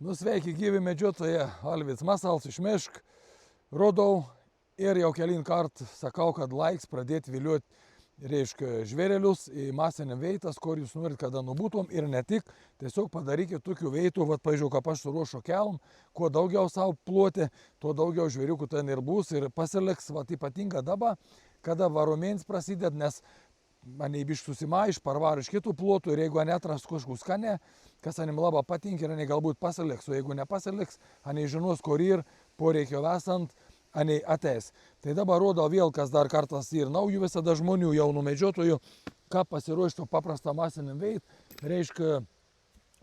Nu, sveiki gyvi medžiotojai, Alvis Masals iš Mešk. Rodau ir jau kelin kart sakau, kad laiks pradėti viliuoti, reiškia, žvėrelius į masinį veitas, kur jūs norit, kada nubūtum ir ne tik. Tiesiog padarykit tokių veitų, vat pažiūrėjau, kaip aš suruošo kelm, kuo daugiau savo pluoti, tuo daugiau žvėriukų ten ir bus ir pasiliks, vat ypatinga dabar, kada varomėns prasideda, nes mane biškai susimaiš, parvar iš kitų plotų ir jeigu netras kažkų skanę, kas anim labai patinka ir galbūt pasiliks, o jeigu nepasiliks, ane žinos, kur ir poreikio esant, ane ateis. Tai dabar rodo vėl, kas dar kartas ir naujų visada žmonių, jaunų medžiotojų, ką pasiruošti paprastą masiniam veit, reiškia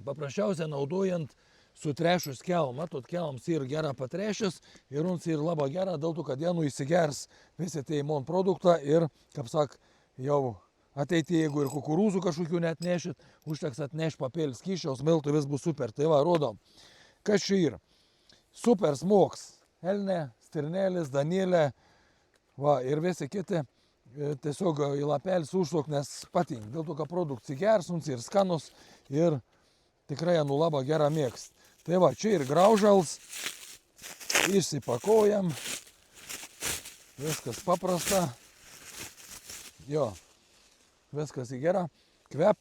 paprasčiausiai naudojant sutrešus kelm. Matot, kelms ir gera patrešęs ir uns ir labai gera, dėl to, kad jie įsigers visi tai mon produktą ir, kaip sak, jau ateityje, jeigu ir kukurūzų kažkokių net nešit, užteks atnešti papėlis kyšiaus, miltų vis bus super. Tai va, rodom, kas čia yra. Super smoks, elnė, stirnelis, danėlė, va, ir visi kiti tiesiog į lapelis užšok, nes patinka. Dėl to, kad produkcija gers, uns ir skanus ir tikrai nu labai gerą mėgst. Tai va, čia ir graužals, išsipakojam, viskas paprasta. Jo, viskas į gerą, kvep,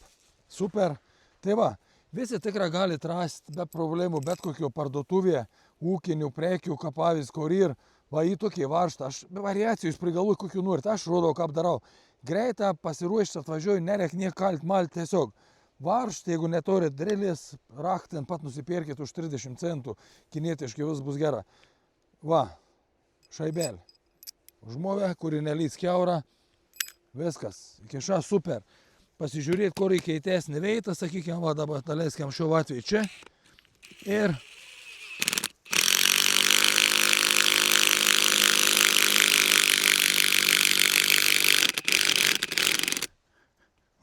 super. Tai va, visi tikrai galite rasti be problemų, bet kokio parduotuvėje, ūkinių prekių, kapavis, kur ir, va, į tokį varštą. Aš be variacijų iš prigalvoju, kokių norit, aš rodau, kaip darau. Greitą pasiruošęs atvažiuoju, nereik niek kalt malt, tiesiog varštą, jeigu netorit drėlės, raktą pat nusipirkit už 30 centų, kinietiškai vis bus gera. Va, šaibelį. Užmovę, kuri nelys kiaurą. Viskas, kiša super. Pasižiūrėti, kur reikia įtesnį veitą, sakykime, va dabar daleiskim šiuo atveju čia. Ir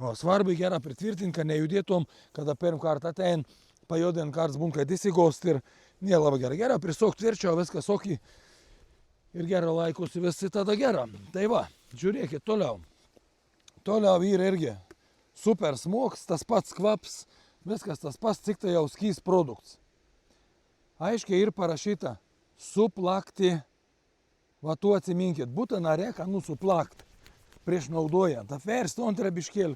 o svarbiai gerą pritvirtinti, kad nejudėtum, kada pirm kartą atein, pajodin karts būn, kad įsigost ir nelabai gerai. Gerą prisok tvirčiau, viskas okį ir gerą laikosi visi tada gerą. Tai va, žiūrėkit toliau. Toliau yra irgi super smoks, tas pats kvaps, viskas tas pats, tik tai jau skys produkts. Aiškiai ir parašyta, suplakti, va tu atsiminkit, būtina reikia suplakti prieš naudojant. Apversti antrą biškėlį,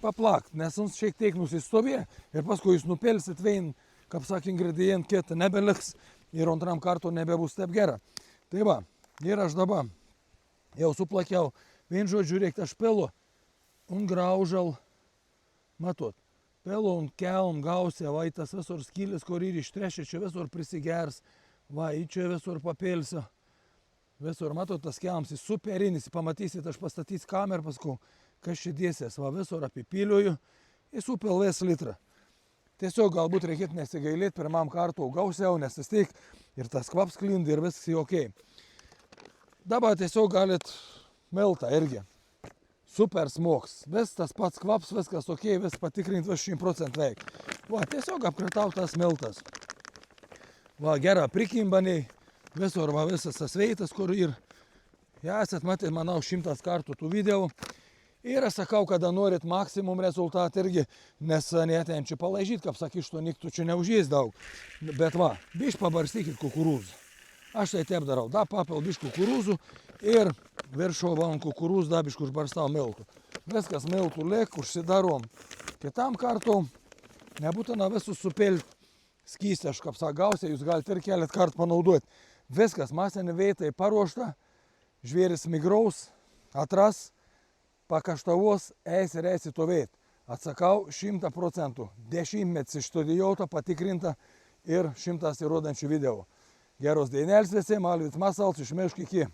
paplakt, nes jums šiek tiek nusistovė ir paskui jūs nupelsit vein, kaip sakė, ingredient kitą nebeliks ir antram kartu nebebus taip gera. Tai va, ir aš dabar jau suplakiau. Vien žodžiu, žiūrėkit, aš pelu un graužal, matot, pelu un kelm gausia, va, tas visur skylis, kur ir ištrešė, čia visur prisigers, va, į čia visur papėlsiu, visur, matot, tas kelms, jis superinis, pamatysit, aš pastatysiu kamerą, paskui, kas čia dėsės, va, visur apipiliuoju, jis upelvės litrą. Tiesiog galbūt reikėtų nesigailėti, pirmam kartu gausiau, nes vis tiek ir tas kvaps klindi ir viskas ok. Dabar tiesiog galit miltą irgi. Super smoks. Vis tas pats kvaps, viskas ok, vis patikrint vis 100% veik. Va, tiesiog apkritau tas miltas. Va, gerą prikimbaniai, visur va visas tas veitas, kur ir esat matėt, manau, 100 kartų tų video. Ir aš sakau, kada norit maksimum rezultatą irgi, nes neten čia palaižyt, kaip sakyš, to niktų čia neužės daug. Bet va, bišk pabarstykit kukurūzų. Aš tai taip darau, da papil bišk kukurūzų ir viršau va ant kukurūzų da bišk užbarstau miltų. Viskas miltų liek, užsidarom. Kitam kartu nebūtina visus supilti skystę, aš kaip sagausiai, jūs galite ir kelet kartų panaudoti. Viskas, masinė veitai paruošta, žvėris migraus, atras, pakaštavos, eis ir eis į to veit. Atsakau 100%. 10 metų išstudijuota, patikrinta ir 100 įrodančių video. Geros dienėlis visiems, Alvis Masals iš Mešk iki.